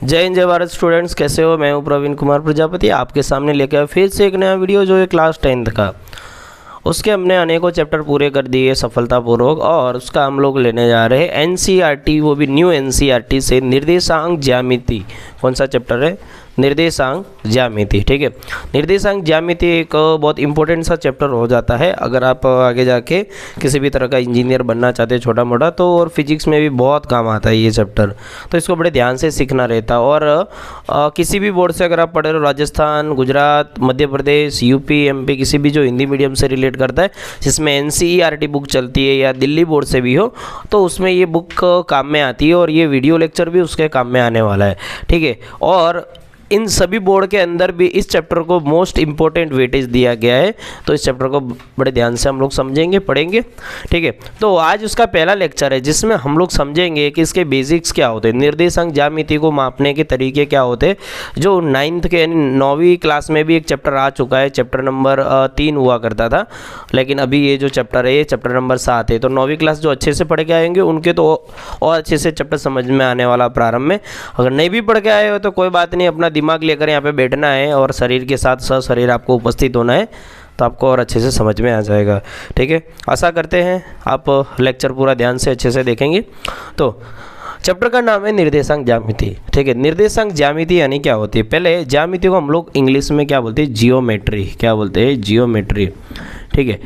जय हिंद जय भारत स्टूडेंट्स, कैसे हो? मैं हूं प्रवीण कुमार प्रजापति, आपके सामने लेकर आया फिर से एक नया वीडियो जो है क्लास 10th का। उसके हमने अनेकों चैप्टर पूरे कर दिए सफलतापूर्वक और उसका हम लोग लेने जा रहे हैं एनसीईआरटी, वो भी न्यू एनसीईआरटी से निर्देशांक ज्यामिति। कौन सा चैप्टर है? निर्देशांक ज्यामिति। ठीक है, निर्देशांक ज्यामिति एक बहुत इंपॉर्टेंट सा चैप्टर हो जाता है अगर आप आगे जाके किसी भी तरह का इंजीनियर बनना चाहते हैं छोटा मोटा तो, और फिजिक्स में भी बहुत काम आता है ये चैप्टर, तो इसको बड़े ध्यान से सीखना रहता है। और किसी भी बोर्ड से अगर आप पढ़ रहे हो, राजस्थान, गुजरात, मध्य प्रदेश, यूपी, एमपी, किसी भी जो हिंदी मीडियम से रिलेट करता है जिसमें एनसीईआरटी बुक चलती है या दिल्ली बोर्ड से भी हो, तो उसमें ये बुक काम में आती है और ये वीडियो लेक्चर भी उसके काम में आने वाला है। ठीक है, और इन सभी बोर्ड के अंदर भी इस चैप्टर को मोस्ट इम्पोर्टेंट वेटेज दिया गया है, तो इस चैप्टर को बड़े ध्यान से हम लोग समझेंगे, पढ़ेंगे। ठीक है, तो आज उसका पहला लेक्चर है जिसमें हम लोग समझेंगे कि इसके बेसिक्स क्या होते हैं, निर्देशांक ज्यामिति को मापने के तरीके क्या होते हैं, जो 9th के 9वीं क्लास में भी एक चैप्टर आ चुका है, चैप्टर नंबर 3 हुआ करता था, लेकिन अभी ये जो चैप्टर है ये चैप्टर नंबर 7 है। तो 9वीं क्लास जो अच्छे से पढ़ के आएंगे उनके तो और अच्छे से चैप्टर समझ में आने वाला प्रारंभ में। अगर नहीं भी पढ़ के आए हो तो कोई बात नहीं, अपना दिमाग लेकर यहाँ पे बैठना है और शरीर के साथ सशरीर आपको उपस्थित होना है, तो आपको और अच्छे से समझ में आ जाएगा। ठीक है, आशा करते हैं आप लेक्चर पूरा ध्यान से अच्छे से देखेंगे। तो चैप्टर का नाम है निर्देशांक ज्यामिति। ठीक है, निर्देशांक ज्यामिति यानी क्या होती है? पहले ज्यामिति को हम लोग इंग्लिश में क्या बोलते हैं? जियोमेट्री। क्या बोलते हैं? जियोमेट्री। ठीक है,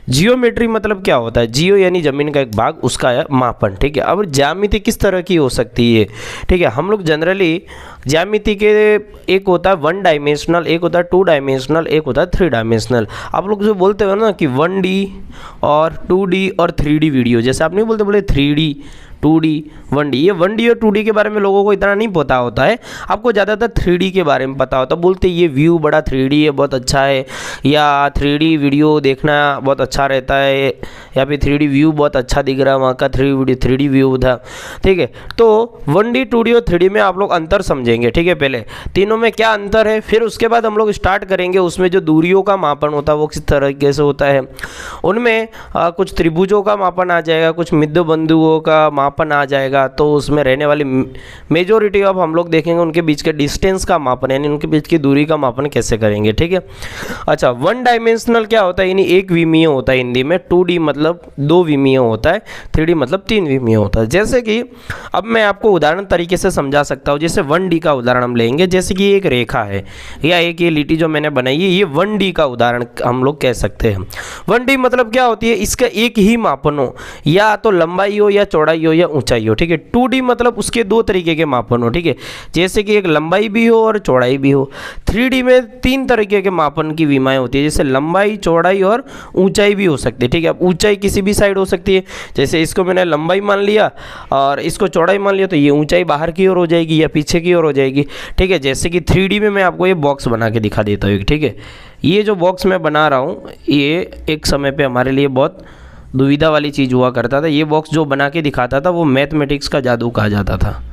जियोमेट्री मतलब क्या होता है? जियो यानी जमीन का एक भाग, उसका मापन। ठीक है, अब ज्यामिति किस तरह की हो सकती है? ठीक है, हम लोग जनरली ज्यामिति के एक होता है 1 डायमेंशनल, एक होता है 2 डायमेंशनल, एक होता है 3 डायमेंशनल। आप लोग जो बोलते हो ना कि 1D और 2D और 3D वीडियो, जैसे आप नहीं बोले 3D 2D 1D, ये 1D और 2D के बारे में लोगों को इतना नहीं पता होता है, आपको ज़्यादातर 3D के बारे में पता होता है। बोलते ये व्यू बड़ा 3D है, बहुत अच्छा है, या 3D वीडियो देखना बहुत अच्छा रहता है, या फिर 3D व्यू बहुत अच्छा दिख रहा है, वहाँ का 3D व्यू था। ठीक है, तो 1D 2D और 3D में आप लोग अंतर समझेंगे। ठीक है, पहले तीनों में क्या अंतर है, फिर उसके बाद हम लोग स्टार्ट करेंगे उसमें जो दूरियों का मापन होता है वो किस तरीके से होता है। उनमें कुछ त्रिभुजों का मापन आ जाएगा, कुछ मध्य बिंदुओं का मापन आ जाएगा, तो उसमें रहने वाली मेजोरिटी ऑफ हम लोग देखेंगे उनके बीच के डिस्टेंस का मापन, यानी उनके बीच की दूरी का मापन कैसे करेंगे। ठीक है, अच्छा 1 डायमेंशनल क्या होता है? यानी एक विमीय होता है हिंदी में, 2D मतलब 2 विमीय होता है, 3D मतलब 3 विमीय होता है। जैसे कि अब मैं आपको उदाहरण तरीके से समझा सकता हूँ, जैसे 1D का उदाहरण हम लेंगे, जैसे कि एक रेखा है या एक ये लिटी जो मैंने बनाई है, ये 1D का उदाहरण हम लोग कह सकते हैं। 1D मतलब क्या होती है? इसका एक ही मापन हो, या तो लंबाई हो या चौड़ाई हो या ऊंचाई हो। ठीक है, 2D मतलब उसके 2 तरीके के मापन हो। ठीक है, जैसे कि एक लंबाई भी हो और चौड़ाई भी हो। 3D में 3 तरीके के मापन की विमाएँ होती है, जैसे लंबाई, चौड़ाई और ऊंचाई भी हो सकती है। ठीक है, अब ऊंचाई किसी भी साइड हो सकती है, जैसे इसको मैंने लंबाई मान लिया और इसको चौड़ाई मान लिया, तो ये ऊंचाई बाहर की ओर हो जाएगी या पीछे की ओर हो जाएगी। ठीक है, जैसे कि 3D में मैं आपको ये बॉक्स बना के दिखा देता हूँ। ठीक है, ये जो बॉक्स मैं बना रहा हूँ ये एक समय पे हमारे लिए बहुत दुविधा वाली चीज़ हुआ करता था। ये बॉक्स जो बना के दिखाता था वो मैथमेटिक्स का जादू कहा जाता था।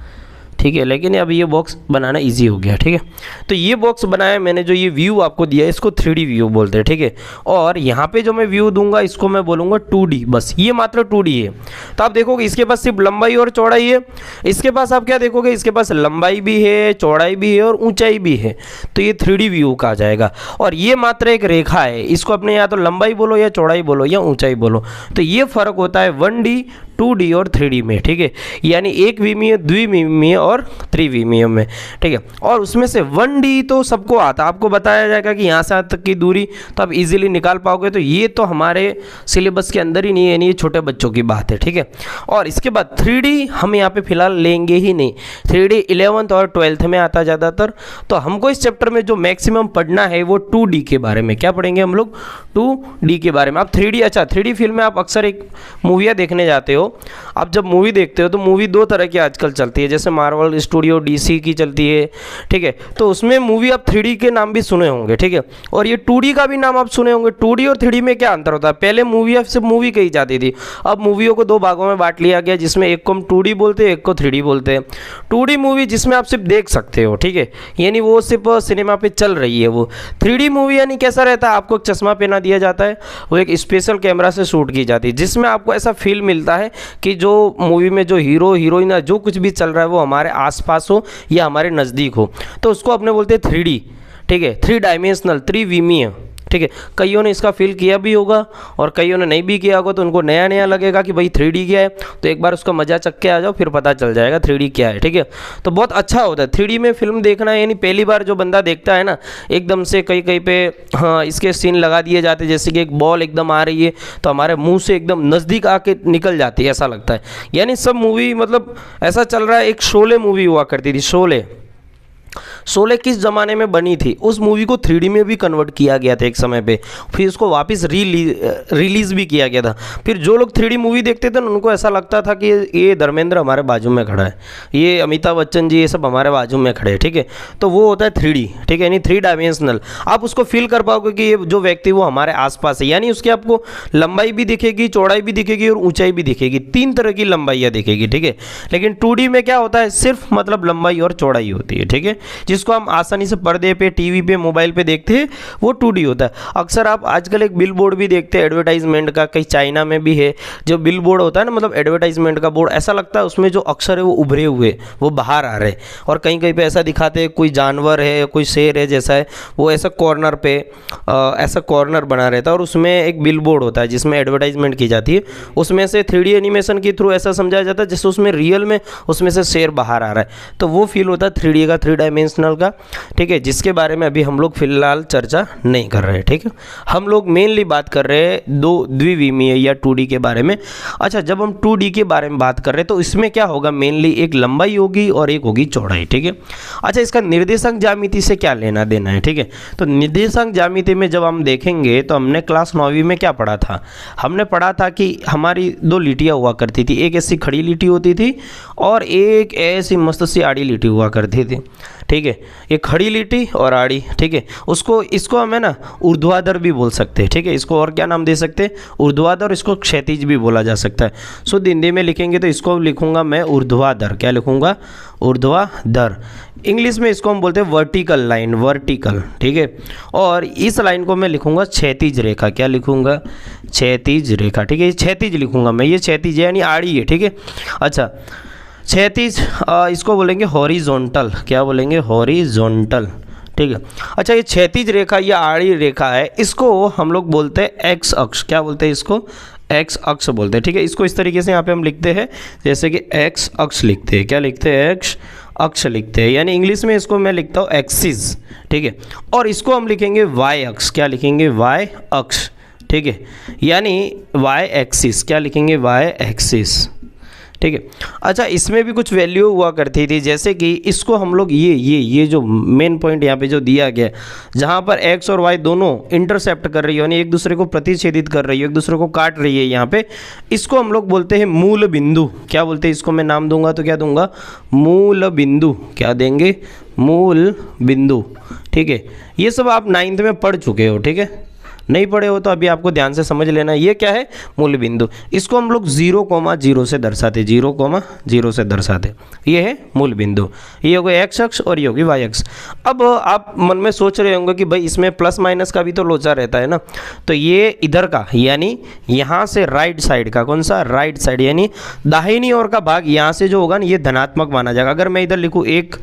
ठीक है, लेकिन अब ये बॉक्स बनाना इजी हो गया। ठीक है, तो ये बॉक्स बनाया मैंने, जो ये व्यू आपको दिया है इसको 3D व्यू बोलते हैं। ठीक है, और यहाँ पे जो मैं व्यू दूंगा इसको मैं बोलूँगा 2D, बस ये मात्र 2D है। तो आप देखोगे इसके पास सिर्फ लंबाई और चौड़ाई है, इसके पास आप क्या देखोगे, इसके पास लंबाई भी है, चौड़ाई भी है और ऊंचाई भी है, तो ये 3D व्यू कहा जाएगा। और ये मात्र एक रेखा है, इसको अपने या तो लंबाई बोलो या चौड़ाई बोलो या ऊंचाई बोलो, तो ये फर्क होता है 1D 2D और 3D में। ठीक है, यानी एक विमीय, द्विविमीय और त्रिविमीय में। ठीक है, और उसमें से 1D तो सबको आता, आपको बताया जाएगा कि यहाँ से तक की दूरी तो आप इजीली निकाल पाओगे, तो ये तो हमारे सिलेबस के अंदर ही नहीं है, यानी ये छोटे बच्चों की बात है। ठीक है, और इसके बाद 3D हम यहाँ पे फिलहाल लेंगे ही नहीं, 3D 11th और 12th में आता ज़्यादातर। तो हमको इस चैप्टर में जो मैक्सिमम पढ़ना है वो 2D के बारे में। क्या पढ़ेंगे हम लोग? 2D के बारे में। आप 3D, अच्छा 3D फिल्म में आप अक्सर एक मूवियाँ देखने जाते हो, आप जब मूवी देखते हो तो मूवी 2 तरह की आजकल चलती है, जैसे मार्वल स्टूडियो DC की चलती है। ठीक है, तो उसमें मूवी आप 3D के नाम भी सुने होंगे। ठीक है, और ये 2D का भी नाम आप सुने होंगे। 2D और 3D में क्या अंतर होता है? पहले मूवी सिर्फ मूवी कही जाती थी, अब मूवियों को 2 भागों में बांट लिया गया, जिसमें एक को हम 2D बोलते हैं, एक को 3D बोलते हैं। 2D मूवी जिसमें आप सिर्फ देख सकते हो, ठीक है, यानी वो सिर्फ सिनेमा पे चल रही है। वो 3D मूवी यानी कैसा रहता है? आपको एक चश्मा पहना दिया जाता है, वो एक स्पेशल कैमरा से शूट की जाती है, जिसमें आपको ऐसा फील मिलता है कि जो मूवी में जो हीरो हीरोइन है, जो कुछ भी चल रहा है वो हमारे आसपास हो या हमारे नज़दीक हो, तो उसको अपने बोलते हैं 3D। ठीक है, 3 डायमेंशनल, त्रिविमीय। ठीक है, कईयों ने इसका फील किया भी होगा और कईयों ने नहीं भी किया होगा, तो उनको नया नया लगेगा कि भाई 3D क्या है। तो एक बार उसका मजा चख के आ जाओ, फिर पता चल जाएगा 3D क्या है। ठीक है, तो बहुत अच्छा होता है 3D में फिल्म देखना, यानी पहली बार जो बंदा देखता है ना, एकदम से कहीं कहीं पे हाँ इसके सीन लगा दिए जाते हैं, जैसे कि एक बॉल एकदम आ रही है तो हमारे मुंह से एकदम नज़दीक आके निकल जाती है, ऐसा लगता है। यानी सब मूवी मतलब ऐसा चल रहा है। एक शोले मूवी हुआ करती थी, शोले किस ज़माने में बनी थी, उस मूवी को 3D में भी कन्वर्ट किया गया था एक समय पे, फिर उसको वापस रिलीज़ भी किया गया था। फिर जो लोग 3D मूवी देखते थे ना, उनको ऐसा लगता था कि ये धर्मेंद्र हमारे बाजू में खड़ा है, ये अमिताभ बच्चन जी, ये सब हमारे बाजू में खड़े हैं। ठीक है, तो वो होता है 3D। ठीक है, यानी 3 डायमेंशनल। आप उसको फील कर पाओगे कि ये जो व्यक्ति वो हमारे आसपास है, यानी उसकी आपको लंबाई भी दिखेगी, चौड़ाई भी दिखेगी और ऊंचाई भी दिखेगी, 3 तरह की लंबाइयाँ दिखेगी। ठीक है, लेकिन 2D में क्या होता है, सिर्फ मतलब लंबाई और चौड़ाई होती है। ठीक है, जिसको हम आसानी से पर्दे पे, टीवी पे, मोबाइल पे देखते हैं, वो 2D होता है। अक्सर आप आजकल एक बिल बोर्ड भी देखते हैं एडवर्टाइजमेंट का, कहीं चाइना में भी है जो बिल बोर्ड होता है ना, मतलब एडवर्टाइजमेंट का बोर्ड, ऐसा लगता है उसमें जो अक्षर है वो उभरे हुए, वो बाहर आ रहे हैं। और कहीं कहीं पे ऐसा दिखाते हैं कोई जानवर है, कोई शेर है जैसा है, वो ऐसा कॉर्नर पे ऐसा कॉर्नर बना रहता है और उसमें एक बिल बोर्ड होता है जिसमें एडवर्टाइजमेंट की जाती है। उसमें से 3D एनिमेशन के थ्रू ऐसा समझाया जाता है जैसे उसमें रियल में उसमें से शेर बाहर आ रहा है, तो वो फील होता है 3D का, 3 डायमेंशनल का। ठीक है, जिसके बारे में अभी हम लोग फिलहाल चर्चा नहीं कर रहे हैं। ठीक है, हम लोग मेनली बात कर रहे हैं द्विविमीय या 2D के बारे में। अच्छा, जब हम 2D के बारे में बात कर रहे हैं तो इसमें क्या होगा, मेनली एक लंबाई होगी और एक होगी चौड़ाई। ठीक है, अच्छा इसका निर्देशांक ज्यामिति से क्या लेना देना है। ठीक है, तो निर्देशांक ज्यामिति में जब हम देखेंगे तो हमने क्लास 9वीं में क्या पढ़ा था, हमने पढ़ा था कि हमारी 2 लिटियाँ हुआ करती थी, एक ऐसी खड़ी लिटी होती थी और एक ऐसी मस्त सी आड़ी लिटी हुआ करती थी। ठीक है, ये खड़ी लिटी और आड़ी। ठीक है, इसको हम है ना ऊर्ध्वाधर भी बोल सकते हैं। ठीक है, इसको और क्या नाम दे सकते हैं, ऊर्ध्वाधर, इसको क्षैतिज भी बोला जा सकता है। शुद्ध हिंदी में लिखेंगे तो इसको लिखूंगा मैं ऊर्ध्वाधर। क्या लिखूंगा, ऊर्ध्वाधर। इंग्लिश में इसको हम बोलते हैं वर्टिकल लाइन, वर्टिकल। ठीक है, और इस लाइन को मैं लिखूंगा क्षैतिज रेखा। क्या लिखूंगा, क्षैतिज रेखा। ठीक है, क्षैतिज लिखूंगा मैं, ये क्षैतिज है यानी आड़ी है। ठीक है, अच्छा क्षैतिज, इसको बोलेंगे हॉरिजॉन्टल। क्या बोलेंगे, हॉरिजॉन्टल। ठीक है, अच्छा ये क्षैतिज रेखा या आड़ी रेखा है, इसको हम लोग बोलते हैं एक्स अक्ष। क्या बोलते हैं इसको, एक्स अक्ष बोलते हैं। ठीक है, इसको इस तरीके से यहाँ पे हम लिखते हैं जैसे कि एक्स अक्ष लिखते हैं। क्या लिखते हैं, एक्स अक्ष लिखते हैं, यानी इंग्लिश में इसको मैं लिखता हूँ एक्सिस। ठीक है, और इसको हम लिखेंगे वाई अक्ष। क्या लिखेंगे, वाई अक्ष। ठीक है, यानी वाई एक्सिस। क्या लिखेंगे, वाई एक्सिस। ठीक है, अच्छा इसमें भी कुछ वैल्यू हुआ करती थी, जैसे कि इसको हम लोग ये जो मेन पॉइंट यहाँ पे जो दिया गया, जहाँ पर एक्स और वाई दोनों इंटरसेप्ट कर रही है, यानी एक दूसरे को प्रतिच्छेदित कर रही है, एक दूसरे को काट रही है यहाँ पे, इसको हम लोग बोलते हैं मूल बिंदु। क्या बोलते हैं इसको, मैं नाम दूंगा तो क्या दूंगा, मूल बिंदु। क्या देंगे, मूल बिंदु। ठीक है, ये सब आप 9th में पढ़ चुके हो। ठीक है, नहीं पढ़े हो तो अभी आपको ध्यान से समझ लेना, ये क्या है, मूल बिंदु। इसको हम लोग 0,0 से दर्शाते, 0,0 से दर्शाते, ये है मूल बिंदु। ये होगा एक्स अक्ष और ये होगी वाई अक्ष। अब आप मन में सोच रहे होंगे कि भाई इसमें प्लस माइनस का भी तो लोचा रहता है ना, तो ये इधर का यानी यहाँ से राइट साइड का, कौन सा, राइट साइड, यानी दाहिनी ओर का भाग यहाँ से जो होगा ना ये धनात्मक माना जाएगा। अगर मैं इधर लिखूँ 1,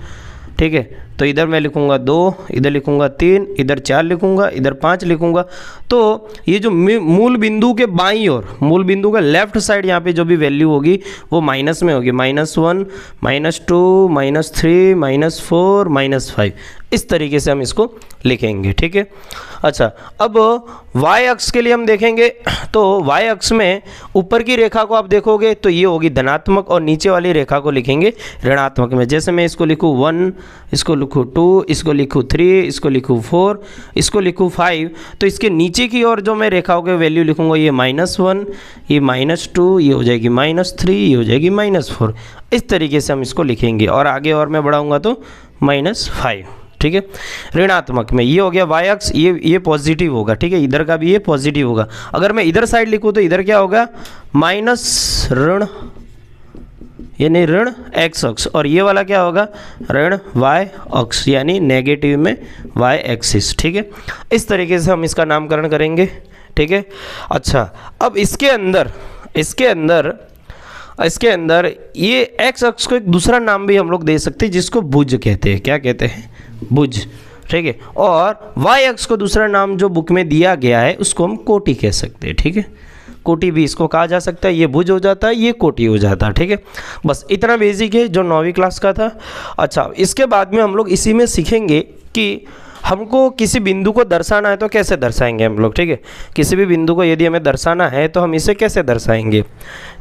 ठीक है, तो इधर मैं लिखूंगा 2, इधर लिखूंगा 3, इधर 4 लिखूंगा, इधर 5 लिखूंगा। तो ये जो मूल बिंदु के बाईं ओर, मूल बिंदु का लेफ्ट साइड यहाँ पे जो भी वैल्यू होगी वो माइनस में होगी, -1, -2, -3, -4, -5, इस तरीके से हम इसको लिखेंगे। ठीक है, अच्छा अब y अक्ष के लिए हम देखेंगे तो y अक्ष में ऊपर की रेखा को आप देखोगे तो ये होगी धनात्मक और नीचे वाली रेखा को लिखेंगे ऋणात्मक में। जैसे मैं इसको लिखूँ 1, इसको लिखूँ 2, इसको लिखूँ 3, इसको लिखूँ 4, इसको लिखूँ 5, तो इसके नीचे की ओर जो मैं रेखाओं के वैल्यू लिखूँगा ये -1, ये -2, ये हो जाएगी -3, ये हो जाएगी -4, इस तरीके से हम इसको लिखेंगे। और आगे और मैं बढ़ाऊँगा तो -5। ठीक है, ऋणात्मक में ये हो गया y अक्ष, ये पॉजिटिव होगा। ठीक है, इधर का भी ये पॉजिटिव होगा। अगर मैं इधर साइड लिखूँ तो इधर क्या होगा, माइनस ऋण, यानी ऋण x अक्ष, और ये वाला क्या होगा, ऋण y अक्ष, यानी नेगेटिव में y एक्सिस। ठीक है, इस तरीके से हम इसका नामकरण करेंगे। ठीक है, अच्छा अब इसके अंदर इसके अंदर ये एक्स अक्ष को एक दूसरा नाम भी हम लोग दे सकते हैं जिसको भुज कहते हैं। क्या कहते हैं? भुज। ठीक है। और वाई अक्ष को दूसरा नाम जो बुक में दिया गया है उसको हम कोटि कह सकते हैं। ठीक है, कोटि भी इसको कहा जा सकता है। ये भुज हो जाता है, ये कोटि हो जाता है। ठीक है, बस इतना बेसिक है जो 9वीं क्लास का था। अच्छा, इसके बाद में हम लोग इसी में सीखेंगे कि हमको किसी बिंदु को दर्शाना है तो कैसे दर्शाएंगे हम लोग। ठीक है, किसी भी बिंदु को यदि हमें दर्शाना है तो हम इसे कैसे दर्शाएंगे।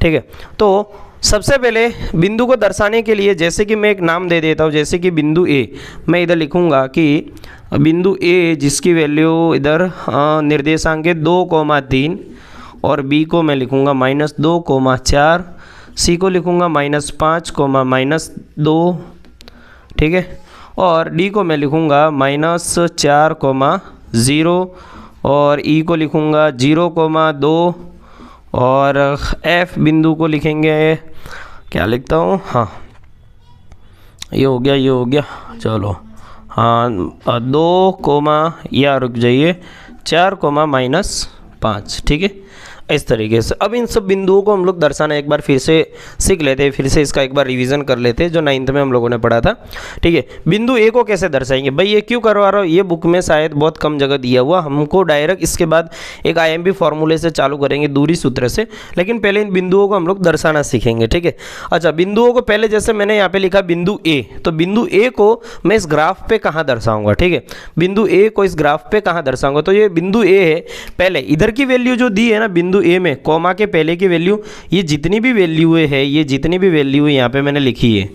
ठीक है, तो सबसे पहले बिंदु को दर्शाने के लिए जैसे कि मैं एक नाम दे देता हूँ, जैसे कि बिंदु ए, मैं इधर लिखूँगा कि बिंदु ए जिसकी वैल्यू इधर निर्देशांक है 2,3 और बी को मैं लिखूँगा -2,4, सी को लिखूँगा -5, -2। ठीक है, और डी को मैं लिखूँगा -4,0 और ई को लिखूँगा 0,2 और एफ बिंदु को लिखेंगे, क्या लिखता हूँ, हाँ ये हो गया, ये हो गया, चलो हाँ 2, या रुक जाइए 4,-5। ठीक है, इस तरीके से। अब इन सब बिंदुओं को हम लोग दर्शाना एक बार फिर से सीख लेते हैं, फिर से इसका एक बार रिवीजन कर लेते हैं जो 9th में हम लोगों ने पढ़ा था। ठीक है, बिंदु ए को कैसे दर्शाएंगे भाई, ये क्यों करवा रहा हूँ, ये बुक में शायद बहुत कम जगह दिया हुआ, हमको डायरेक्ट इसके बाद एक IMP फॉर्मूले से चालू करेंगे, दूरी सूत्र से, लेकिन पहले इन बिंदुओं को हम लोग दर्शाना सीखेंगे। ठीक है, अच्छा बिंदुओं को पहले जैसे मैंने यहाँ पे लिखा बिंदु ए, तो बिंदु ए को मैं इस ग्राफ पे कहाँ दर्शाऊंगा। ठीक है, बिंदु ए को इस ग्राफ पे कहाँ दर्शाऊंगा, तो ये बिंदु ए है। पहले इधर की वैल्यू जो दी है ना बिंदु ए में, कॉमा के पहले की वैल्यू, ये जितनी भी वैल्यू है, ये जितनी भी वैल्यू है यहाँ पे मैंने लिखी है,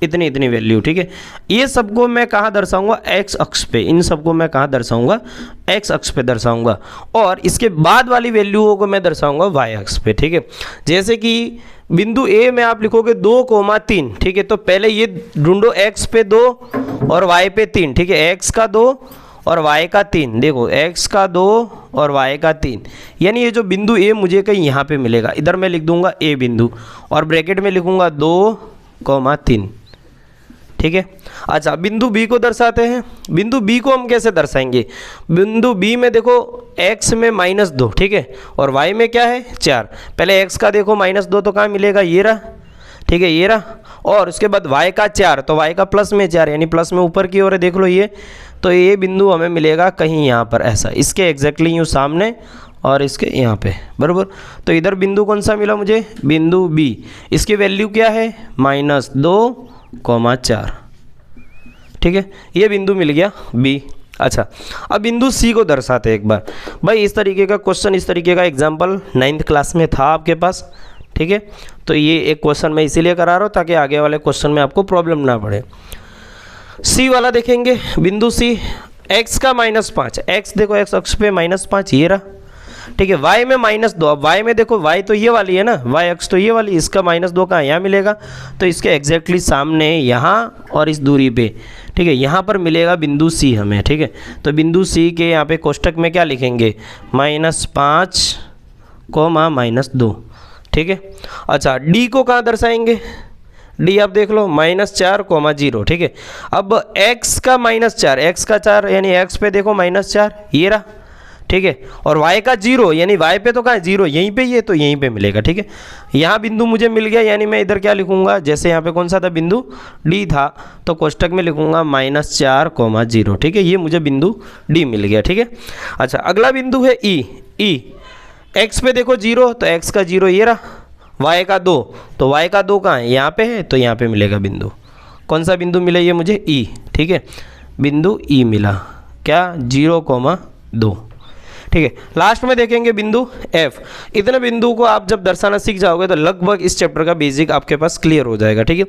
इतनी इतनी वैल्यू। ठीक है, ये सबको मैं कहाँ दर्शाऊंगा, एक्स अक्ष पे, इन सबको मैं कहाँ दर्शाऊंगा, एक्स अक्ष पे दर्शाऊंगा, और इसके बाद वाली वैल्यूओं को मैं दर्शाऊंगा वाई अक्ष पे। ठीक है, जैसे कि बिंदु ए में आप लिखोगे 2,3। ठीक है, तो पहले ये ढूंढो एक्स पे 2 और वाई पे 3। ठीक है, एक्स का 2 और y का 3, देखो x का 2 और y का 3, यानी ये जो बिंदु a मुझे कहीं यहाँ पे मिलेगा, इधर मैं लिख दूंगा a बिंदु और ब्रैकेट में लिखूंगा 2,3। ठीक है, अच्छा बिंदु b को दर्शाते हैं। बिंदु b को हम कैसे दर्शाएंगे, बिंदु b में देखो x में -2, ठीक है, और y में क्या है 4। पहले x का देखो -2 तो कहाँ मिलेगा, ये रहा। ठीक है, ये रहा, और उसके बाद y का 4, तो y का प्लस में 4, यानी प्लस में ऊपर की ओर है, देख लो ये, तो ये बिंदु हमें मिलेगा कहीं यहाँ पर ऐसा, इसके एग्जैक्टली यूँ सामने और इसके यहाँ पे, बराबर। तो इधर बिंदु कौन सा मिला मुझे, बिंदु B, इसकी वैल्यू क्या है -2,4। ठीक है, ये बिंदु मिल गया B। अच्छा, अब बिंदु C को दर्शाते हैं एक बार। भाई इस तरीके का क्वेश्चन, इस तरीके का एग्जाम्पल 9th क्लास में था आपके पास। ठीक है, तो ये एक क्वेश्चन मैं इसीलिए करा रहा हूँ ताकि आगे वाले क्वेश्चन में आपको प्रॉब्लम ना पड़े। सी वाला देखेंगे, बिंदु सी, x का -5, x देखो x अक्ष पे -5 ये रहा। ठीक है, y में -2, अब y में देखो y तो ये वाली है ना, y अक्ष तो ये वाली, इसका -2 कहाँ यहाँ मिलेगा, तो इसके एग्जैक्टली सामने यहाँ और इस दूरी पे। ठीक है, यहाँ पर मिलेगा बिंदु सी हमें। ठीक है, तो बिंदु सी के यहाँ पे कोष्टक में क्या लिखेंगे, -5, -2। ठीक है, अच्छा डी को कहाँ दर्शाएंगे, डी आप देख लो -4,0। ठीक है, अब x का -4, x का 4 यानी x पे देखो -4 ये रहा। ठीक है, और y का 0 यानी y पे तो कहाँ 0, यहीं पे ये, तो यहीं पे मिलेगा। ठीक है, यहाँ बिंदु मुझे मिल गया, यानी मैं इधर क्या लिखूंगा, जैसे यहाँ पे कौन सा था बिंदु D था, तो कोष्टक में लिखूंगा -4,0। ठीक है, ये मुझे बिंदु D मिल गया। ठीक है, अच्छा अगला बिंदु है E, x पे देखो 0, तो x का 0 ये रहा, y का 2, तो y का 2 कहाँ है, यहाँ पे है, तो यहाँ पे मिलेगा बिंदु। कौन सा बिंदु मिला ये मुझे, E। ठीक है, बिंदु E मिला, क्या 0,2। ठीक है, लास्ट में देखेंगे बिंदु F। इतने बिंदु को आप जब दर्शाना सीख जाओगे तो लगभग इस चैप्टर का बेसिक आपके पास क्लियर हो जाएगा। ठीक है,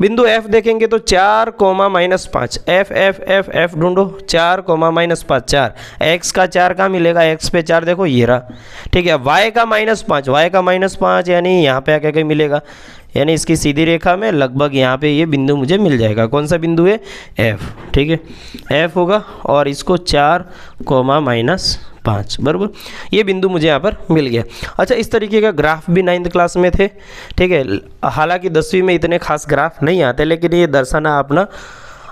बिंदु F देखेंगे तो 4, -5, F ढूंढो, 4, -5, 4, x का 4 कहाँ मिलेगा, x पे 4 देखो ये रहा। ठीक है, y का -5, यानी यहाँ पे आके कहीं मिलेगा, यानी इसकी सीधी रेखा में लगभग यहाँ पे ये बिंदु मुझे मिल जाएगा। कौन सा बिंदु है, F। ठीक है, F होगा और इसको 4, -5, बराबर, ये बिंदु मुझे यहाँ पर मिल गया। अच्छा, इस तरीके का ग्राफ भी 9th क्लास में थे। ठीक है, हालांकि 10वीं में इतने खास ग्राफ नहीं आते, लेकिन ये दर्शाना अपना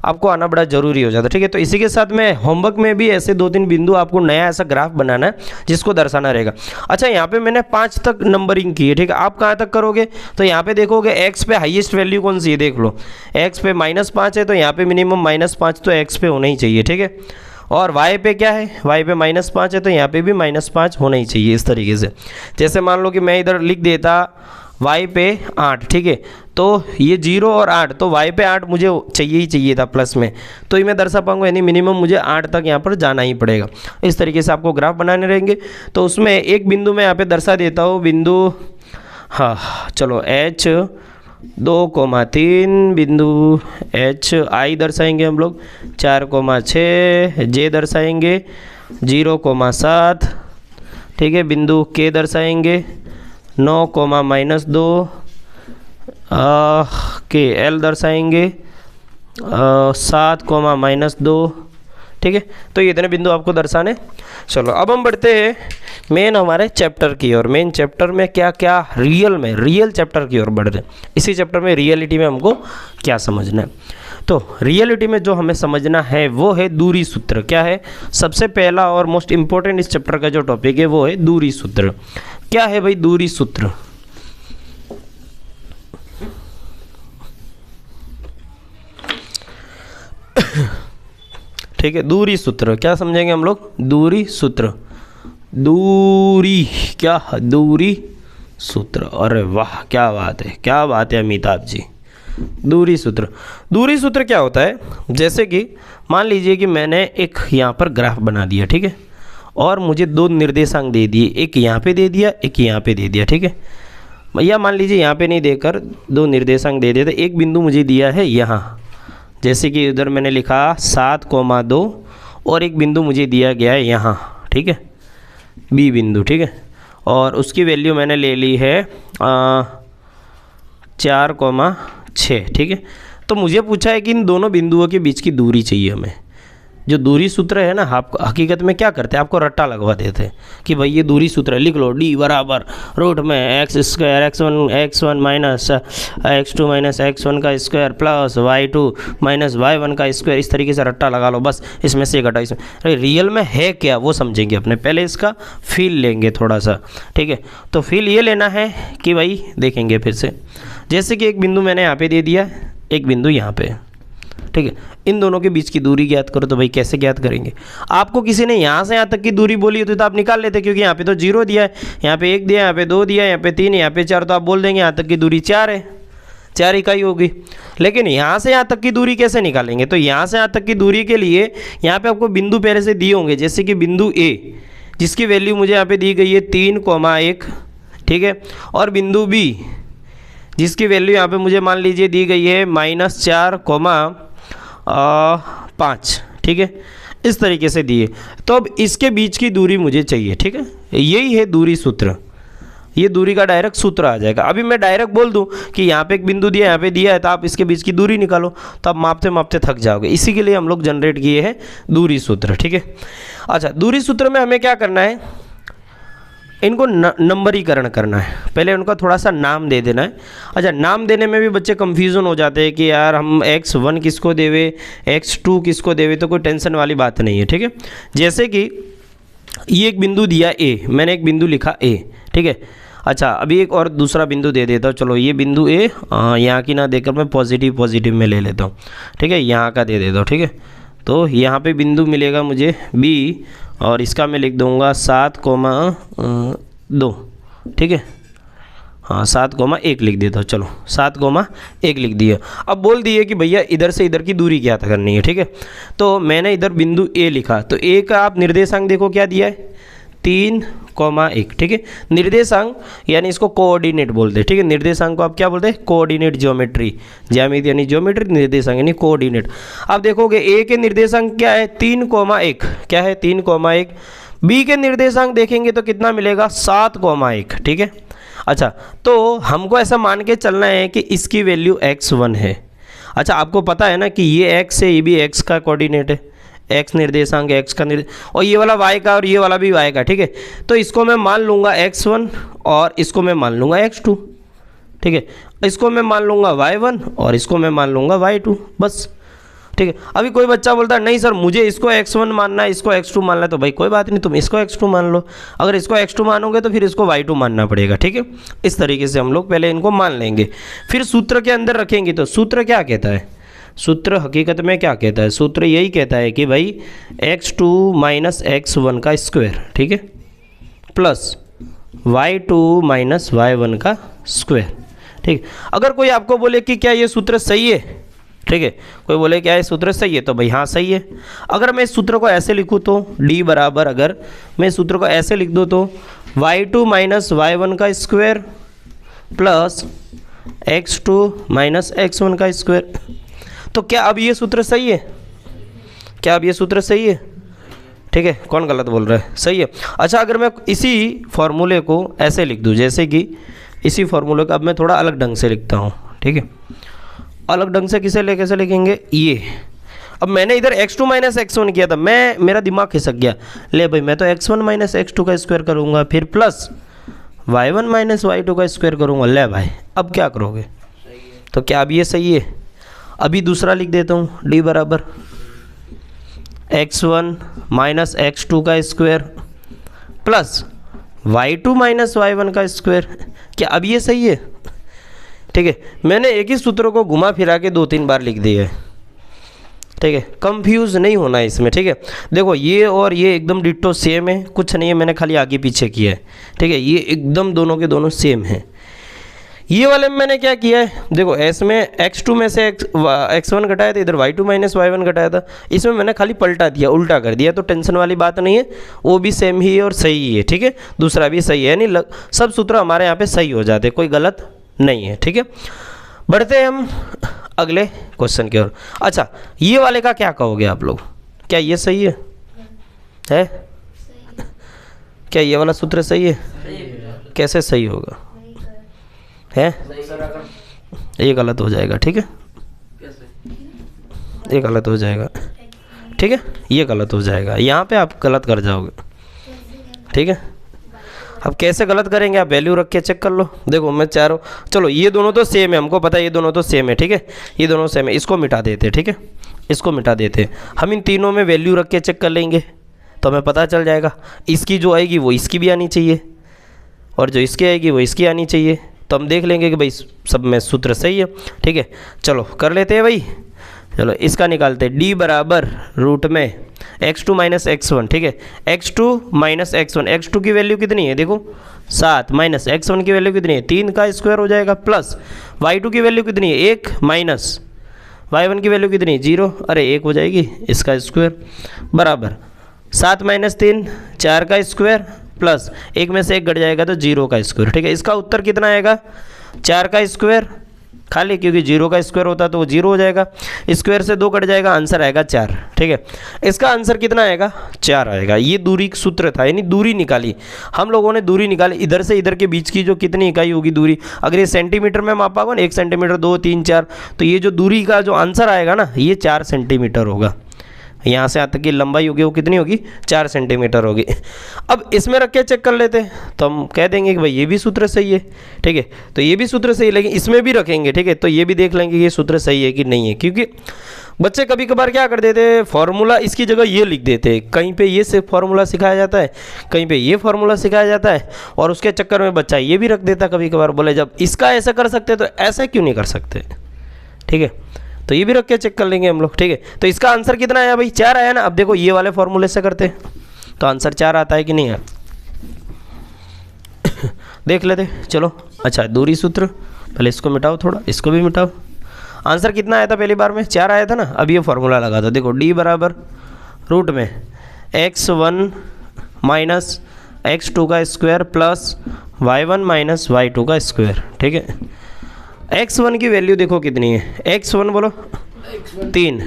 आपको आना बड़ा ज़रूरी हो जाता है। ठीक है, तो इसी के साथ में होमवर्क में भी ऐसे 2-3 बिंदु आपको नया ऐसा ग्राफ बनाना है जिसको दर्शाना रहेगा। अच्छा, यहाँ पे मैंने 5 तक नंबरिंग की है। ठीक है, आप कहाँ तक करोगे, तो यहाँ पे देखोगे एक्स पे हाईएस्ट वैल्यू कौन सी है, देख लो एक्स पे -5 है, तो यहाँ पे मिनिमम -5 तो एक्स पे होना ही चाहिए। ठीक है, और y पे क्या है, y पे -5 है, तो यहाँ पे भी -5 होना ही चाहिए। इस तरीके से जैसे मान लो कि मैं इधर लिख देता y पे 8, ठीक है, तो ये 0 और 8, तो y पे 8 मुझे चाहिए ही चाहिए था प्लस में, तो ये मैं दर्शा पाऊंगा, यानी मिनिमम मुझे 8 तक यहाँ पर जाना ही पड़ेगा। इस तरीके से आपको ग्राफ बनाने रहेंगे। तो उसमें एक बिंदु मैं यहाँ पे दर्शा देता हूँ, बिंदु, हाँ चलो H2,3 बिंदु HI दर्शाएंगे हम लोग, 4,6 J दर्शाएंगे, 0,7, ठीक है, बिंदु K दर्शाएंगे, 9,-2 के L दर्शाएंगे, 7,-2, ठीक है। तो ये इतने बिंदु आपको दर्शाने। चलो अब हम बढ़ते हैं मेन हमारे चैप्टर की ओर। मेन चैप्टर में क्या क्या रियल चैप्टर की ओर बढ़ रहे हैं। इसी चैप्टर में रियलिटी में हमको क्या समझना है, तो रियलिटी में जो हमें समझना है वो है दूरी सूत्र। क्या है, सबसे पहला और मोस्ट इम्पोर्टेंट इस चैप्टर का जो टॉपिक है वो है दूरी सूत्र। क्या है भाई दूरी सूत्र, ठीक है, दूरी सूत्र क्या समझेंगे हम लोग, दूरी सूत्र, दूरी क्या, दूरी सूत्र। अरे वाह क्या बात है अमिताभ जी। दूरी सूत्र क्या होता है, जैसे कि मान लीजिए कि मैंने एक यहाँ पर ग्राफ बना दिया, ठीक है, और मुझे 2 निर्देशांक दे दिए, एक यहाँ पे दे दिया, एक यहाँ पे दे दिया, ठीक है, या मान लीजिए यहाँ पे नहीं देकर 2 निर्देशांक दे दिए, तो एक बिंदु मुझे दिया है यहाँ, जैसे कि उधर मैंने लिखा 7,2 और एक बिंदु मुझे दिया गया है यहाँ, ठीक है, बी बिंदु, ठीक है, और उसकी वैल्यू मैंने ले ली है 4,6, ठीक है। तो मुझे पूछा है कि इन दोनों बिंदुओं के बीच की दूरी चाहिए हमें। जो दूरी सूत्र है ना, आप हकीकत में क्या करते हैं, आपको रट्टा लगवा देते हैं कि भाई ये दूरी सूत्र है, लिख लो D बराबर रूट में x² x1 minus x2 minus x1 का square plus y2 minus y1 का स्क्वायर। इस तरीके से रट्टा लगा लो, बस इसमें से घटाओ। इसमें अरे रियल में है क्या वो समझेंगे अपने, पहले इसका फील लेंगे थोड़ा सा, ठीक है। तो फील ये लेना है कि भाई देखेंगे फिर से, जैसे कि एक बिंदु मैंने यहाँ पे दे दिया, एक बिंदु यहाँ पे, ठीक है, इन दोनों के बीच की दूरी ज्ञात करो। तो भाई कैसे ज्ञात करेंगे, आपको किसी ने यहाँ से यहाँ तक की दूरी बोली होती तो आप निकाल लेते, क्योंकि यहाँ पे तो 0 दिया है, यहाँ पे 1 दिया, यहाँ पे 2 दिया, यहाँ पे 3, यहाँ पे 4, तो आप बोल देंगे यहाँ तक की दूरी 4 है, 4 इकाई होगी। लेकिन यहाँ से यहाँ तक की दूरी कैसे निकालेंगे, तो यहाँ से यहाँ तक की दूरी के लिए यहाँ पे आपको बिंदु पहले से दिए होंगे, जैसे कि बिंदु A जिसकी वैल्यू मुझे यहाँ पे दी गई है 3,1, ठीक है, और बिंदु B जिसकी वैल्यू यहाँ पे मुझे मान लीजिए दी गई है -4,5, ठीक है, इस तरीके से दिए। तो अब इसके बीच की दूरी मुझे चाहिए, ठीक है, यही है दूरी सूत्र। ये दूरी का डायरेक्ट सूत्र आ जाएगा। अभी मैं डायरेक्ट बोल दूं कि यहाँ पे एक बिंदु दिया, यहाँ पे दिया है, तो आप इसके बीच की दूरी निकालो, तो आप मापते मापते थक जाओगे। इसी के लिए हम लोग जनरेट किए हैं दूरी सूत्र, ठीक है। अच्छा, दूरी सूत्र में हमें क्या करना है, इनको नंबरीकरण करना है। पहले उनका थोड़ा सा नाम दे देना है। अच्छा, नाम देने में भी बच्चे कंफ्यूजन हो जाते हैं कि यार हम x1 किसको देवे, x2 किसको देवे, तो कोई टेंशन वाली बात नहीं है, ठीक है। जैसे कि ये एक बिंदु दिया A, मैंने एक बिंदु लिखा A, ठीक है। अच्छा, अभी एक और दूसरा बिंदु दे देता हूँ, चलो ये बिंदु A यहाँ की ना देकर मैं पॉजिटिव में ले लेता हूँ, ठीक है, यहाँ का दे देता हूँ, ठीक है। तो यहाँ पे बिंदु मिलेगा मुझे B, और इसका मैं लिख दूँगा 7,2, ठीक है, हाँ 7,1 लिख देता हूँ, चलो 7,1 लिख दिया। अब बोल दिए कि भैया इधर से इधर की दूरी क्या करनी है, ठीक है। तो मैंने इधर बिंदु A लिखा, तो A का आप निर्देशांक देखो क्या दिया है, 3,1, ठीक है। निर्देशांक यानी इसको कोऑर्डिनेट बोलते हैं, ठीक है। निर्देशांक को आप क्या बोलते हैं, कोऑर्डिनेट ज्योमेट्री, ज्यामिति यानी ज्योमेट्री, निर्देशांक यानी कोऑर्डिनेट। आप देखोगे A के निर्देशांक क्या है, 3,1, क्या है 3,1। B के निर्देशांक देखेंगे तो कितना मिलेगा, 7,1, ठीक है। अच्छा, तो हमको ऐसा मान के चलना है कि इसकी वैल्यू x1 है। अच्छा, आपको पता है ना कि ये x है, ये भी x का कोऑर्डिनेट है, x निर्देशांक x का और ये वाला y का और ये वाला भी y का, ठीक है। तो इसको मैं मान लूँगा x1 और इसको मैं मान लूँगा x2, ठीक है। इसको मैं मान लूँगा y1 और इसको मैं मान लूँगा y2, बस। ठीक है। अभी कोई बच्चा बोलता है नहीं सर मुझे इसको x1 मानना है, इसको x2 मानना है, तो भाई कोई बात नहीं, तुम इसको x2 मान लो। अगर इसको x2 मानोगे तो फिर इसको y2 मानना पड़ेगा, ठीक है। इस तरीके से हम लोग पहले इनको मान लेंगे, फिर सूत्र के अंदर रखेंगे। तो सूत्र क्या कहता है, सूत्र हकीकत में क्या कहता है, सूत्र यही कहता है कि भाई x2 माइनस x1 का स्क्वायर, ठीक है, प्लस y2 माइनस y1 का स्क्वायर, ठीक है। अगर कोई आपको बोले कि क्या ये सूत्र सही है, ठीक है, कोई बोले क्या ये सूत्र सही है, तो भाई हाँ सही है। अगर मैं इस सूत्र को ऐसे लिखूँ तो d बराबर, अगर मैं इस सूत्र को ऐसे लिख दूँ तो y2 माइनस y1 का square plus x2 minus x1 का स्क्वायर। तो क्या अब ये सूत्र सही है, क्या अब ये सूत्र सही है, ठीक है। कौन गलत बोल रहा है, सही है। अच्छा अगर मैं इसी फॉर्मूले को ऐसे लिख दूँ, जैसे कि इसी फॉर्मूले को अब मैं थोड़ा अलग ढंग से लिखता हूँ, ठीक है। अलग ढंग से कैसे लिखेंगे, ये अब मैंने इधर x2 माइनस x1 किया था, मेरा दिमाग खिसक गया, ले भाई मैं तो x1 माइनस x2 का स्क्वायर करूँगा, फिर प्लस y1 माइनस y2 का स्क्वायर करूँगा। ले भाई अब क्या करोगे, तो क्या अब ये सही है। अभी दूसरा लिख देता हूँ, d बराबर x1 माइनस x2 का square plus y2 minus y1 का स्क्वायर। क्या अब ये सही है, ठीक है। मैंने एक ही सूत्र को घुमा फिरा के 2-3 बार लिख दिया है, ठीक है। कंफ्यूज नहीं होना है इसमें, ठीक है। देखो ये और ये एकदम डिट्टो सेम है, कुछ नहीं है, मैंने खाली आगे पीछे किया है, ठीक है। ये एकदम दोनों के दोनों सेम है। ये वाले में मैंने क्या किया है, देखो एस में x2 में से x1 घटाया था, इधर y2 माइनस y1 घटाया था, इसमें मैंने खाली पलटा दिया, उल्टा कर दिया, तो टेंशन वाली बात नहीं है, वो भी सेम ही है और सही ही है, ठीक है। दूसरा भी सही है, नहीं सब सूत्र हमारे यहाँ पे सही हो जाते, कोई गलत नहीं है, ठीक है। बढ़ते हैं हम अगले क्वेश्चन की ओर। अच्छा ये वाले का क्या कहोगे आप लोग, क्या ये सही है, क्या ये वाला सूत्र सही है, कैसे सही होगा, है ये गलत हो जाएगा, ठीक है, ये गलत हो जाएगा, ठीक है, ये गलत हो जाएगा, यहाँ पे आप गलत कर जाओगे, ठीक है। अब कैसे गलत करेंगे, आप वैल्यू रख के चेक कर लो। देखो मैं चाह रहा हूँ, चलो ये दोनों तो सेम है, हमको पता है ये दोनों तो सेम है, ठीक है, ये दोनों सेम है, इसको मिटा देते, ठीक है, इसको मिटा देते। हम इन तीनों में वैल्यू रख के चेक कर लेंगे तो हमें पता चल जाएगा, इसकी जो आएगी वो इसकी भी आनी चाहिए और जो इसकी आएगी वो इसकी आनी चाहिए, तो हम देख लेंगे कि भाई सब में सूत्र सही है, ठीक है। चलो कर लेते हैं भाई, चलो इसका निकालते हैं, d बराबर रूट में x2 माइनस x1, ठीक है, x2 माइनस x1, x2 की वैल्यू कितनी है देखो 7, माइनस x1 की वैल्यू कितनी है 3 का स्क्वायर हो जाएगा, प्लस y2 की वैल्यू कितनी है 1, माइनस y1 की वैल्यू कितनी है 0, अरे 1 हो जाएगी, इसका स्क्वायर बराबर 7 माइनस 3 4 का स्क्वायर प्लस 1 में से 1 घट जाएगा तो 0 का स्क्वायर, ठीक है। इसका उत्तर कितना आएगा 4 का स्क्वायर, खाली क्योंकि 0 का स्क्वायर होता तो वो 0 हो जाएगा, स्क्वायर से 2 कट जाएगा, आंसर आएगा 4, ठीक है। इसका आंसर कितना आएगा 4 आएगा। ये दूरी सूत्र था, यानी दूरी निकाली हम लोगों ने, दूरी निकाली इधर से इधर के बीच की जो कितनी इकाई होगी दूरी, अगर ये सेंटीमीटर में मापा होगा ना 1 सेंटीमीटर 2 3 4, तो ये जो दूरी का जो आंसर आएगा ना ये 4 सेंटीमीटर होगा। यहाँ से यहाँ तक की लंबाई होगी वो कितनी होगी 4 सेंटीमीटर होगी। अब इसमें रख के चेक कर लेते हैं तो हम कह देंगे कि भाई ये भी सूत्र सही है, ठीक है, तो ये भी सूत्र सही है, लेकिन इसमें भी रखेंगे, ठीक है, तो ये भी देख लेंगे ये सूत्र सही है कि नहीं है, क्योंकि बच्चे कभी कभार क्या कर देते हैं फॉर्मूला इसकी जगह ये लिख देते हैं, कहीं पे ये से फॉर्मूला सिखाया जाता है, कहीं पे ये फॉर्मूला सिखाया जाता है, और उसके चक्कर में बच्चा ये भी रख देता कभी कभार, बोले जब इसका ऐसा कर सकते तो ऐसा क्यों नहीं कर सकते, ठीक है, तो ये भी रख के चेक कर लेंगे हम लोग, ठीक है। तो इसका आंसर कितना आया भाई 4 आया ना। अब देखो ये वाले फॉर्मूले से करते हैं तो आंसर 4 आता है कि नहीं है देख लेते, चलो। अच्छा दूरी सूत्र, पहले इसको मिटाओ, थोड़ा इसको भी मिटाओ। आंसर कितना आया था पहली बार में 4 आया था ना। अब ये फॉर्मूला लगा था, देखो d बराबर रूट में x1 माइनस x2 का square plus y1 minus y2 का स्क्वायर, ठीक है। x1 की वैल्यू देखो कितनी है, x1 बोलो 3,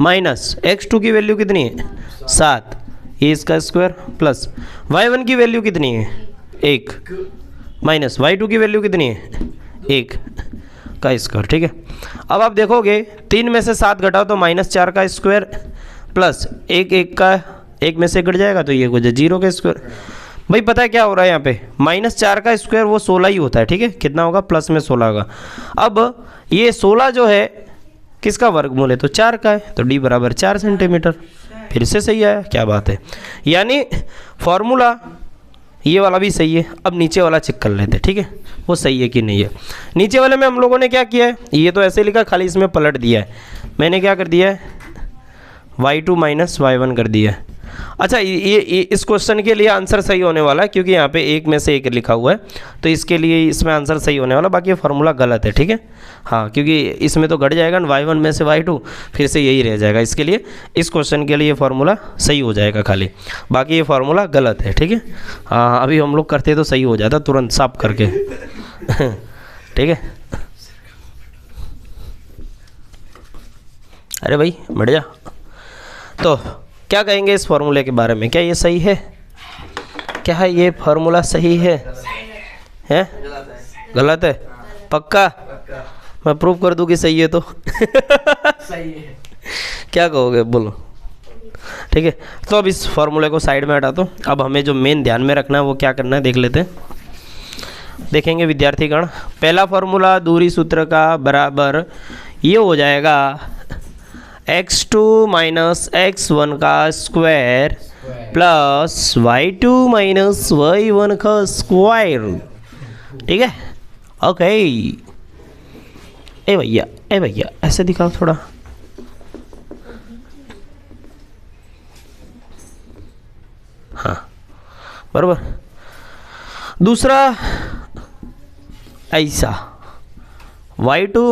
माइनस x2 की वैल्यू कितनी है 7, ये इसका स्क्वायर प्लस y1 की वैल्यू कितनी है 1, माइनस y2 की वैल्यू कितनी है 1 का स्क्वायर, ठीक है। अब आप देखोगे 3 में से 7 घटाओ तो -4 का स्क्वायर प्लस 1 में से घट जाएगा तो ये हो जाए 0 का स्क्वायर। भाई पता है क्या हो रहा है यहाँ पे -4 का स्क्वायर वो 16 ही होता है, ठीक है, कितना होगा प्लस में 16 होगा। अब ये 16 जो है किसका वर्गमूल है? तो 4 का है, तो d बराबर 4 सेंटीमीटर। फिर से सही आया, क्या बात है। यानी फॉर्मूला ये वाला भी सही है। अब नीचे वाला चेक कर लेते हैं, ठीक है, वो सही है कि नहीं है। नीचे वाले में हम लोगों ने क्या किया है, ये तो ऐसे लिखा, खाली इसमें पलट दिया है। मैंने क्या कर दिया है, y2 माइनस y1 कर दिया है। अच्छा, ये इस क्वेश्चन के लिए आंसर सही होने वाला है, क्योंकि यहाँ पे एक में से एक लिखा हुआ है, तो इसके लिए इसमें आंसर सही होने वाला। बाकी ये फार्मूला गलत है, ठीक है। हाँ, क्योंकि इसमें तो घट जाएगा ना, y1 में से y2, फिर से यही रह जाएगा। इसके लिए इस क्वेश्चन के लिए फार्मूला सही हो जाएगा खाली, बाकी ये फार्मूला गलत है, ठीक है। हाँ, अभी हम लोग करते तो सही हो जाता तुरंत साफ करके ठीक है। अरे भाई बढ़ जा। तो क्या कहेंगे इस फार्मूले के बारे में, क्या ये सही है? क्या है ये फार्मूला सही है? गलत है? पक्का? मैं प्रूव कर दूं कि सही है तो सही है। क्या कहोगे, बोलो। ठीक है, तो अब इस फार्मूले को साइड में हटा दो। अब हमें जो मेन ध्यान में रखना है वो क्या करना है देख लेते हैं। देखेंगे विद्यार्थीगण, पहला फार्मूला दूरी सूत्र का बराबर ये हो जाएगा x2 माइनस x1 का square plus y2 minus y1 का स्क्वायर, ठीक है। ओके, ए भैया ऐसे दिखाओ थोड़ा। हाँ बराबर। दूसरा ऐसा y2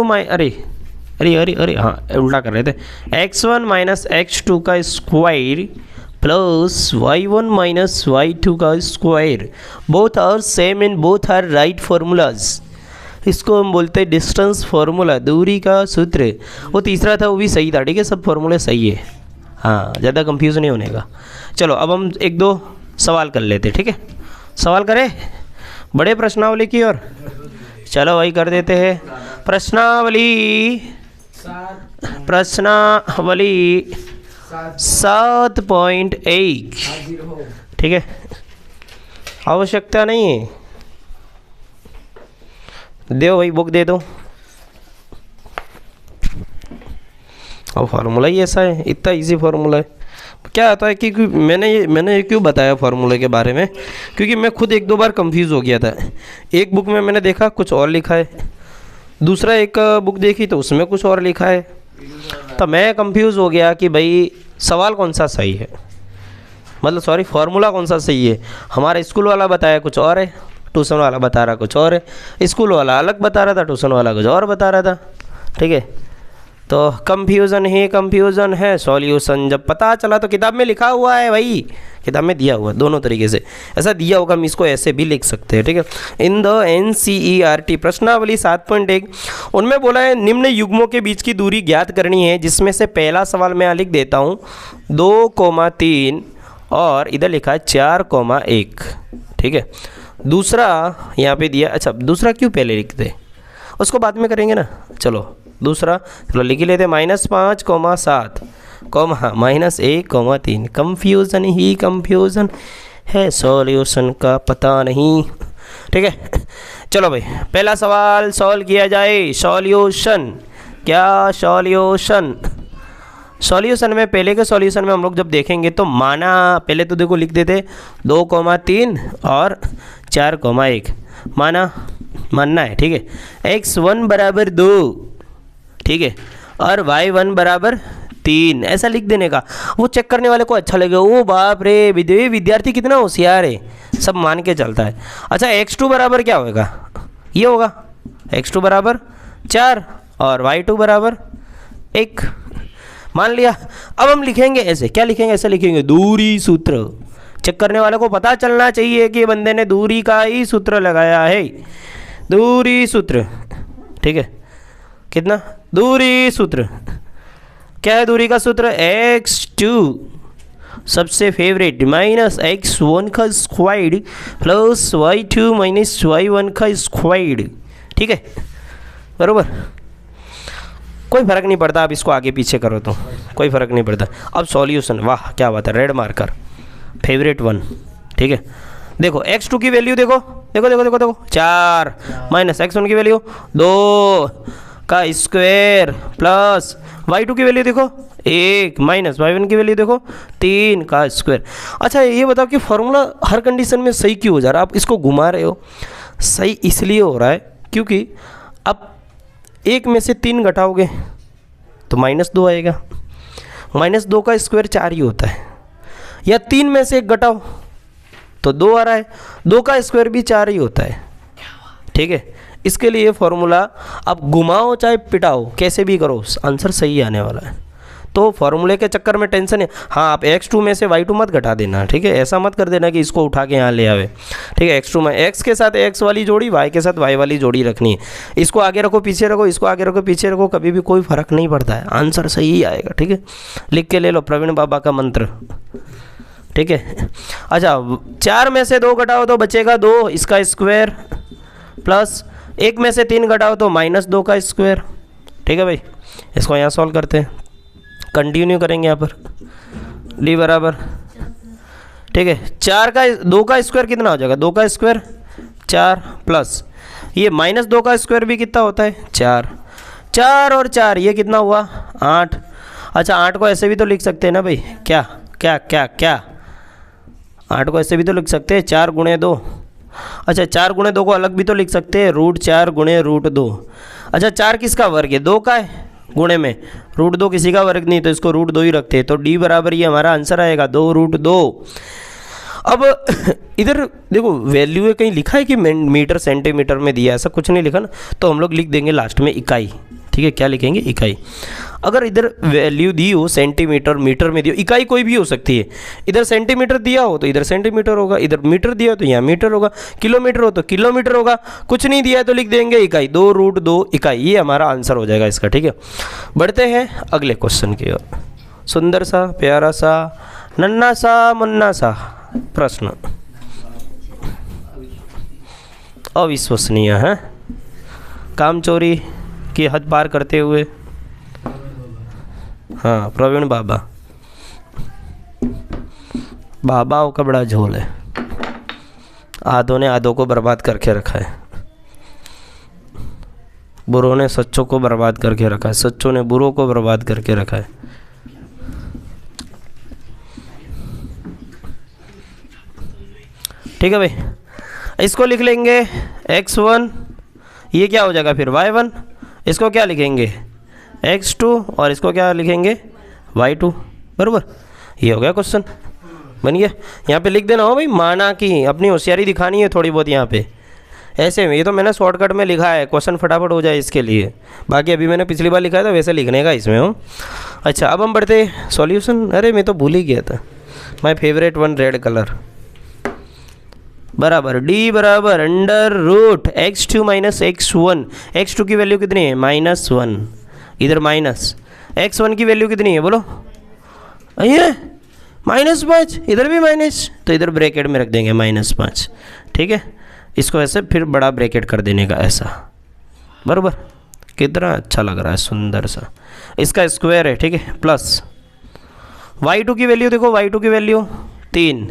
अरे हाँ उल्टा कर रहे थे, x1 माइनस x2 का square plus y1 minus y2 का square, both are same and both are right formulas. इसको हम बोलते हैं डिस्टेंस फार्मूला, दूरी का सूत्र। वो तीसरा था वो भी सही था, ठीक है, सब फार्मूले सही है। हाँ, ज़्यादा कंफ्यूज नहीं होने का। चलो अब हम एक दो सवाल कर लेते, ठीक है। सवाल करें बड़े प्रश्नावली की ओर, चलो वही कर देते हैं। प्रश्नावली 7.1, ठीक है, आवश्यकता नहीं है, दो भाई बुक दे दो। और फार्मूला ही ऐसा है, इतना इजी फार्मूला है। क्या आता है कि मैंने ये क्यों बताया फार्मूले के बारे में, क्योंकि मैं खुद एक दो बार कंफ्यूज हो गया था। एक बुक में मैंने देखा कुछ और लिखा है, दूसरा एक बुक देखी तो उसमें कुछ और लिखा है, तो मैं कंफ्यूज हो गया कि भाई सवाल कौन सा सही है, मतलब सॉरी फार्मूला कौन सा सही है। हमारा स्कूल वाला बताया कुछ और है, ट्यूशन वाला बता रहा कुछ और है। स्कूल वाला अलग बता रहा था, ट्यूशन वाला कुछ और बता रहा था, ठीक है। तो कंफ्यूजन ही कंफ्यूजन है। सॉल्यूशन जब पता चला तो किताब में लिखा हुआ है भाई, किताब में दिया हुआ है, दोनों तरीके से ऐसा दिया होगा, हम इसको ऐसे भी लिख सकते हैं, ठीक है। इन द NCERT प्रश्नावली 7.1 उनमें बोला है निम्न युग्मों के बीच की दूरी ज्ञात करनी है, जिसमें से पहला सवाल मैं लिख देता हूँ 2,3 और इधर लिखा है 4,1, ठीक है। दूसरा यहाँ पे दिया, अच्छा दूसरा क्यों पहले लिखते, उसको बाद में करेंगे ना। चलो दूसरा चलो लिख ही लेते, -5,7 -1,3। कंफ्यूजन ही कंफ्यूजन है, सॉल्यूशन का पता नहीं, ठीक है। चलो भाई पहला सवाल सॉल्व किया जाए। सॉल्यूशन, क्या सॉल्यूशन में पहले के सॉल्यूशन में हम लोग जब देखेंगे तो माना पहले तो देखो लिख देते 2,3 और 4,1 मानना है, ठीक है। x1 बराबर 2, ठीक है, और y1 बराबर 3 ऐसा लिख देने का। वो चेक करने वाले को अच्छा लगेगा, ओ बाप रे विद्यार्थी कितना होशियार है, सब मान के चलता है। अच्छा x2 बराबर क्या होगा, ये होगा x2 बराबर 4 और y2 बराबर 1, मान लिया। अब हम लिखेंगे ऐसे, क्या लिखेंगे, ऐसे लिखेंगे दूरी सूत्र। चेक करने वाले को पता चलना चाहिए कि बंदे ने दूरी का ही सूत्र लगाया है, दूरी सूत्र, ठीक है। कितना दूरी सूत्र, क्या है दूरी का सूत्र, x2 सबसे फेवरेट माइनस x1 का square plus y2 minus y1 का स्क्वायर, ठीक है, बरोबर। कोई फ़र्क नहीं पड़ता, आप इसको आगे पीछे करो तो कोई फ़र्क नहीं पड़ता। अब सॉल्यूशन, वाह क्या बात है, रेड मार्कर फेवरेट 1, ठीक है। देखो x2 की वैल्यू देखो 4 माइनस x1 की वैल्यू 2 का स्क्वायर प्लस y2 की वैल्यू देखो 1 माइनस y1 की वैल्यू देखो 3 का स्क्वायर। अच्छा ये बताओ कि फॉर्मूला हर कंडीशन में सही क्यों हो जा रहा है? आप इसको घुमा रहे हो, सही इसलिए हो रहा है क्योंकि अब 1 में से 3 घटाओगे तो -2 आएगा। -2 का स्क्वायर 4 ही होता है। या 3 में से 1 घटाओ तो 2 आ रहा है, 2 का स्क्वायर भी 4 ही होता है। ठीक है, इसके लिए फॉर्मूला आप घुमाओ चाहे पिटाओ कैसे भी करो आंसर सही आने वाला है। तो फॉर्मूले के चक्कर में टेंशन है। हाँ, आप x2 में से y2 मत घटा देना, ठीक है, ऐसा मत कर देना कि इसको उठा के यहाँ ले आवे। ठीक है, x2 में x के साथ x वाली जोड़ी, y के साथ y वाली जोड़ी रखनी है। इसको आगे रखो पीछे रखो, इसको आगे रखो पीछे रखो, कभी भी कोई फर्क नहीं पड़ता है, आंसर सही ही आएगा। ठीक है, लिख के ले लो प्रवीण बाबा का मंत्र। ठीक है, अच्छा 4 में से 2 घटाओ तो बचेगा 2, इसका स्क्वायर प्लस 1 में से 3 घटाओ तो -2 का स्क्वायर। ठीक है भाई, इसको यहाँ सॉल्व करते हैं, कंटिन्यू करेंगे यहाँ पर d बराबर। ठीक है, 2 का स्क्वायर कितना हो जाएगा? 2 का स्क्वायर 4 प्लस ये -2 का स्क्वायर भी कितना होता है? 4। 4 और 4 ये कितना हुआ? 8। अच्छा 8 को ऐसे भी तो लिख सकते हैं ना भाई, क्या क्या क्या क्या 8 को ऐसे भी तो लिख सकते हैं 4 गुणे 2। अच्छा 4 गुणे 2 को अलग भी तो लिख सकते हैं, √4 गुणे √2। अच्छा 4 किसका वर्ग है? 2 का है, गुणे में √2 किसी का वर्ग नहीं, तो इसको √2 ही रखते हैं। तो d बराबर ये हमारा आंसर आएगा 2√2। अब इधर देखो वैल्यू है, कहीं लिखा है कि मीटर सेंटीमीटर में दिया, ऐसा कुछ नहीं लिखा ना, तो हम लोग लिख देंगे लास्ट में इकाई। ठीक है, क्या लिखेंगे? इकाई। अगर इधर वैल्यू दी हो सेंटीमीटर मीटर में दी हो, इकाई कोई भी हो सकती है। इधर सेंटीमीटर दिया हो तो इधर सेंटीमीटर होगा, इधर मीटर दिया हो तो यहाँ मीटर होगा, किलोमीटर हो तो किलोमीटर होगा, कुछ नहीं दिया है तो लिख देंगे इकाई, 2√2 इकाई। ये हमारा आंसर हो जाएगा इसका। ठीक है, बढ़ते हैं अगले क्वेश्चन की ओर। सुंदर सा प्यारा सा नन्ना सा मुन्ना सा प्रश्न, अविश्वसनीय है, कामचोरी की हद पार करते हुए। हाँ प्रवीण बाबा, बाबाओं का बड़ा झोल है, आधों ने आधों को बर्बाद करके रखा है, बुरों ने सच्चों को बर्बाद करके रखा है, सच्चों ने बुरों को बर्बाद करके रखा है। ठीक है भाई, इसको लिख लेंगे x1, ये क्या हो जाएगा फिर y1, इसको क्या लिखेंगे x2 और इसको क्या लिखेंगे y2। बराबर, ये हो गया क्वेश्चन, बन गया। यहाँ पे लिख देना हो भाई, माना कि अपनी होशियारी दिखानी है थोड़ी बहुत यहाँ पे, ऐसे में। ये तो मैंने शॉर्टकट में लिखा है, क्वेश्चन फटाफट हो जाए इसके लिए, बाकी अभी मैंने पिछली बार लिखा था वैसे लिखने का इसमें हो। अच्छा अब हम बढ़ते सॉल्यूशन। अरे मैं तो भूल ही गया था, my favourite one red colour. बराबर d बराबर √x2 माइनस x1। x2 की वैल्यू कितनी है? -1, इधर माइनस। x1 की वैल्यू कितनी है बोलो? ये -5, इधर भी माइनस, तो इधर ब्रैकेट में रख देंगे -5। ठीक है, इसको ऐसे फिर बड़ा ब्रैकेट कर देने का ऐसा। बराबर, कितना अच्छा लग रहा है, सुंदर सा। इसका स्क्वायर है, ठीक है, प्लस y2 की वैल्यू देखो, y2 की वैल्यू 3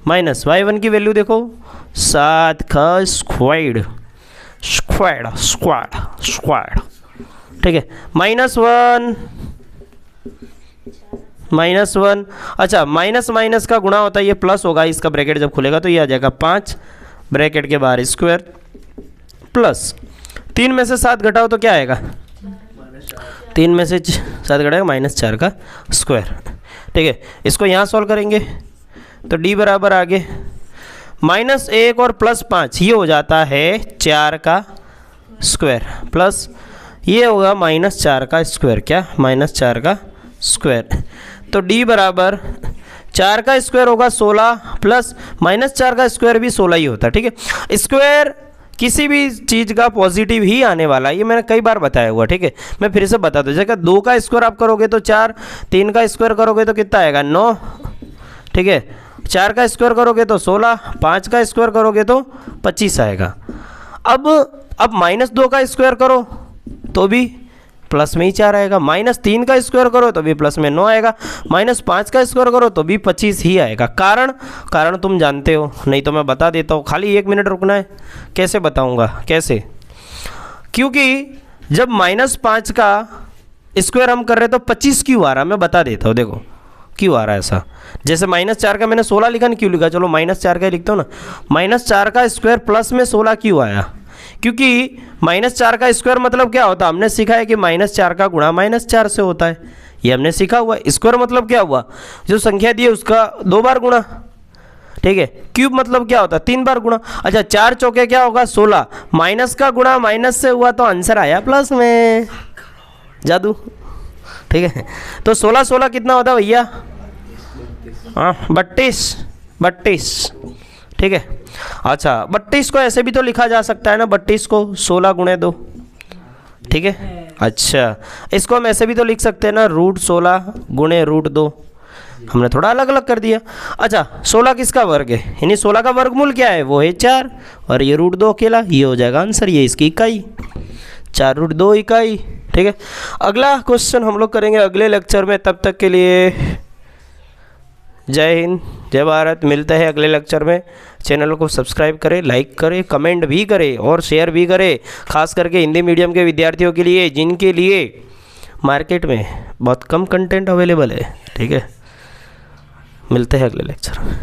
माइनस y1 की वैल्यू देखो 7 का स्क्वायर। ठीक है, -1। अच्छा माइनस माइनस का गुणा होता है, ये प्लस होगा, इसका ब्रैकेट जब खुलेगा तो ये आ जाएगा 5, ब्रैकेट के बाहर स्क्वायर प्लस 3 में से 7 घटाओ तो क्या आएगा? 3 में से 7 घटाएगा -4 का स्क्वायर। ठीक है, इसको यहाँ सॉल्व करेंगे तो d बराबर आगे -1 और +5, ये हो जाता है 4 का स्क्वायर, प्लस ये होगा -4 का स्क्वायर। क्या? -4 का स्क्वायर। तो d बराबर 4 का स्क्वायर होगा 16, प्लस -4 का स्क्वायर भी 16 ही होता है। ठीक है, स्क्वायर किसी भी चीज़ का पॉजिटिव ही आने वाला है, ये मैंने कई बार बताया हुआ। ठीक है, मैं फिर से बता दूँ, जैसे 2 का स्क्वायर आप करोगे तो 4, 3 का स्क्वायर करोगे तो कितना आएगा? 9। ठीक है, 4 का स्क्वायर करोगे तो 16, 5 का स्क्वायर करोगे तो 25 आएगा। अब -2 का स्क्वायर करो तो भी प्लस में ही 4 आएगा, -3 का स्क्वायर करो तो भी प्लस में 9 आएगा, -5 का स्क्वायर करो तो भी 25 ही आएगा। कारण तुम जानते हो, नहीं तो मैं बता देता हूँ, खाली 1 मिनट रुकना है। कैसे बताऊँगा? कैसे? क्योंकि जब -5 का स्क्वायर हम कर रहे तो 25 क्यों आ रहा है, मैं बता देता हूँ। देखो क्यों आ रहा है ऐसा, जैसे -4 का मैंने 16 लिखा नहीं, क्यों लिखा, चलो -4 का ही लिखता हूँ ना। -4 का स्क्वायर प्लस में 16 क्यों आया, क्योंकि -4 का स्क्वायर मतलब क्या होता है, हमने सीखा है कि -4 का गुणा -4 से होता है, ये हमने सीखा हुआ है। स्क्वायर मतलब क्या हुआ, जो संख्या दी है उसका 2 बार गुणा, ठीक है। क्यूब मतलब क्या होता है, 3 बार गुणा। अच्छा 4 चौके क्या होगा 16, माइनस का गुणा माइनस से हुआ तो आंसर आया प्लस में, जादू, ठीक है। तो 16 कितना होता है भैया, हाँ 32, ठीक है। अच्छा 32 को ऐसे भी तो लिखा जा सकता है ना, 32 को 16 गुणे 2, ठीक है। अच्छा इसको हम ऐसे भी तो लिख सकते हैं ना, √16 गुणे √2, हमने थोड़ा अलग अलग कर दिया। अच्छा 16 किसका वर्ग है, यानी 16 का वर्गमूल क्या है, वो है 4, और ये √2 अकेला, ये हो जाएगा आंसर, ये इसकी इकाई 4√2 इकाई, ठीक है। अगला क्वेश्चन हम लोग करेंगे अगले लेक्चर में, तब तक के लिए जय हिंद जय भारत, मिलते हैं अगले लेक्चर में। चैनल को सब्सक्राइब करें, लाइक करें, कमेंट भी करें और शेयर भी करें, खास करके हिंदी मीडियम के विद्यार्थियों के लिए जिनके लिए मार्केट में बहुत कम कंटेंट अवेलेबल है, ठीक है। मिलते हैं अगले लेक्चर में।